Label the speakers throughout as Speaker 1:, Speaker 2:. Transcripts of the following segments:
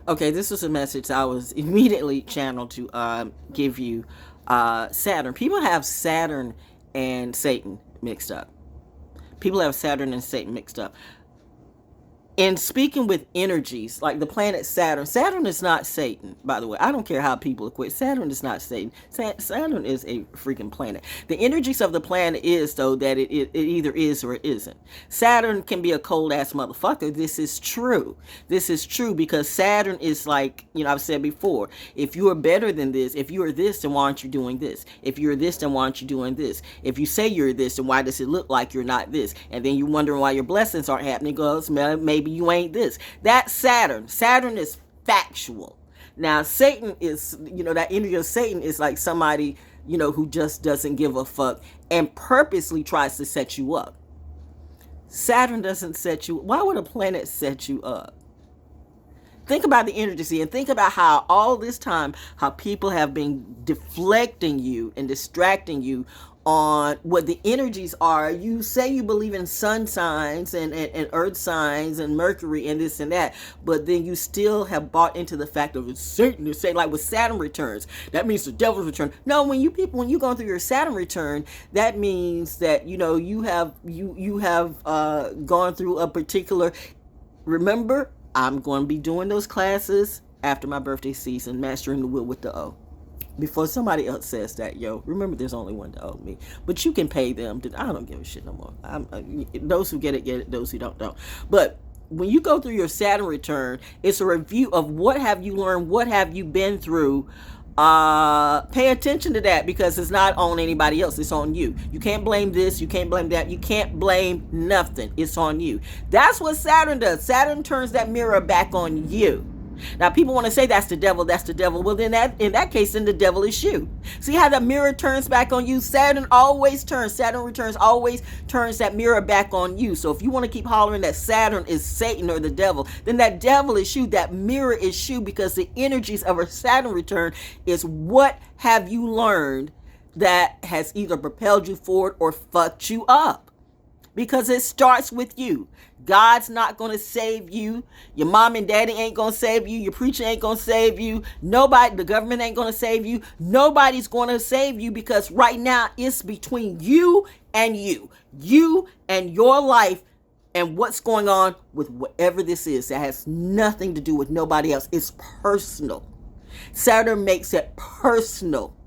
Speaker 1: Okay, this was a message I was immediately channeled to give you. Saturn. People have Saturn and Satan mixed up. People have Saturn and Satan mixed up. In speaking with energies, like the planet Saturn, Saturn is not Satan, by the way. I don't care how people equate. Saturn is not Satan. Saturn is a freaking planet. The energies of the planet is, though, that it either is or it isn't. Saturn can be a cold ass motherfucker. This is true. This is true because Saturn is like, I've said before, if you are better than this, if you are this, then why aren't you doing this? If you're this, then why aren't you doing this? If you say you're this, then why does it look like you're not this? And then you're wondering why your blessings aren't happening because maybe you ain't this. That's Saturn. Saturn is factual. Now, Satan is, that energy of Satan is like somebody, who just doesn't give a fuck and purposely tries to set you up. Saturn doesn't set you. Why would a planet set you up? Think about the energy and think about how all this time, how people have been deflecting you and distracting you on what the energies are. You say you believe in sun signs and earth signs and Mercury and this and that, but then you still have bought into the fact of Satan. You say, like with Saturn returns, that means the devil's return. No, when you go through your Saturn return, that means that you have gone through a particular. Remember, I'm going to be doing those classes after my birthday season, Mastering the Wheel with DaO. Before somebody else says that, remember there's only one DaO, me. But you can pay them. I don't give a shit no more. Those who get it. Those who don't. But when you go through your Saturn return, it's a review of what have you learned, what have you been through. Pay attention to that because it's not on anybody else. It's on you. You can't blame this. You can't blame that. You can't blame nothing. It's on you. That's what Saturn does. Saturn turns that mirror back on you. Now, people want to say that's the devil. That's the devil. Well, then in that case, then the devil is you. See how the mirror turns back on you? Saturn always turns. Saturn returns always turns that mirror back on you. So if you want to keep hollering that Saturn is Satan or the devil, then that devil is you. That mirror is you because the energies of a Saturn return is what have you learned that has either propelled you forward or fucked you up. Because it starts with you. God's not going to save you. Your mom and daddy ain't going to save you. Your preacher ain't going to save you. Nobody, the government ain't going to save you. Nobody's going to save you because right now it's between you and you. You and your life and what's going on with whatever this is. That has nothing to do with nobody else. It's personal. Saturn makes it personal.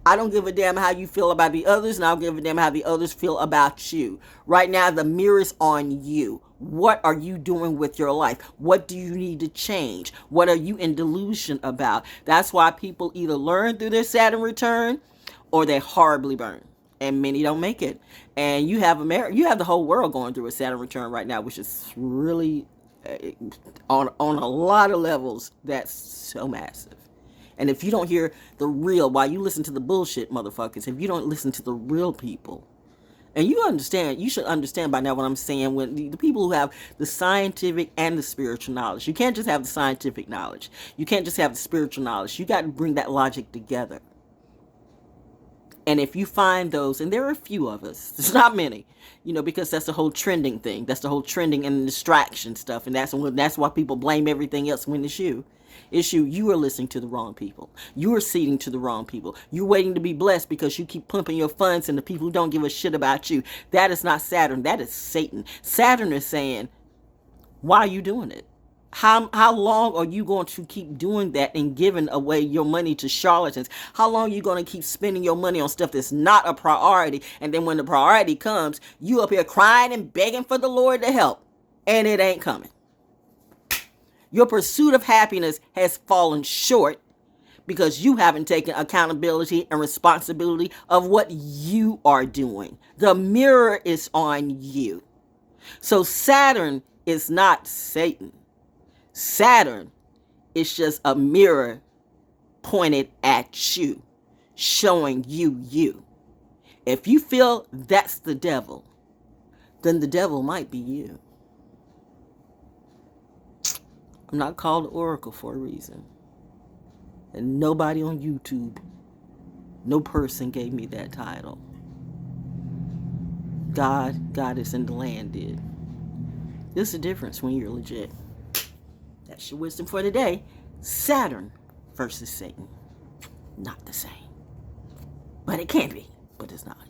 Speaker 1: I don't give a damn how you feel about the others, and I don't give a damn how the others feel about you. Right now, the mirror's on you. What are you doing with your life? What do you need to change? What are you in delusion about? That's why people either learn through their Saturn return or they horribly burn. And many don't make it. And you have you have the whole world going through a Saturn return right now, which is really, on a lot of levels, that's so massive. And if you don't hear the real, while you listen to the bullshit motherfuckers, if you don't listen to the real people, and you should understand by now what I'm saying, when the people who have the scientific and the spiritual knowledge. You can't just have the scientific knowledge. You can't just have the spiritual knowledge. You got to bring that logic together. And if you find those, and there are a few of us, there's not many, because that's the whole trending thing. That's the whole trending and distraction stuff. And that's why people blame everything else when it's you. You are listening to the wrong people. You are seeding to the wrong people. You're waiting to be blessed because you keep pumping your funds into people who don't give a shit about you. That is not Saturn. That is Satan. Saturn is saying, why are you doing it? How long are you going to keep doing that and giving away your money to charlatans? How long are you going to keep spending your money on stuff that's not a priority? And then when the priority comes, you up here crying and begging for the Lord to help. And it ain't coming. Your pursuit of happiness has fallen short because you haven't taken accountability and responsibility of what you are doing. The mirror is on you. So Saturn is not Satan. Saturn is just a mirror pointed at you, showing you. If you feel that's the devil, then the devil might be you. I'm not called Oracle for a reason. And nobody on YouTube, no person gave me that title. God, Goddess, and the land did. There's a difference when you're legit. That's your wisdom for today. Saturn versus Satan. Not the same. But it can be, but it's not.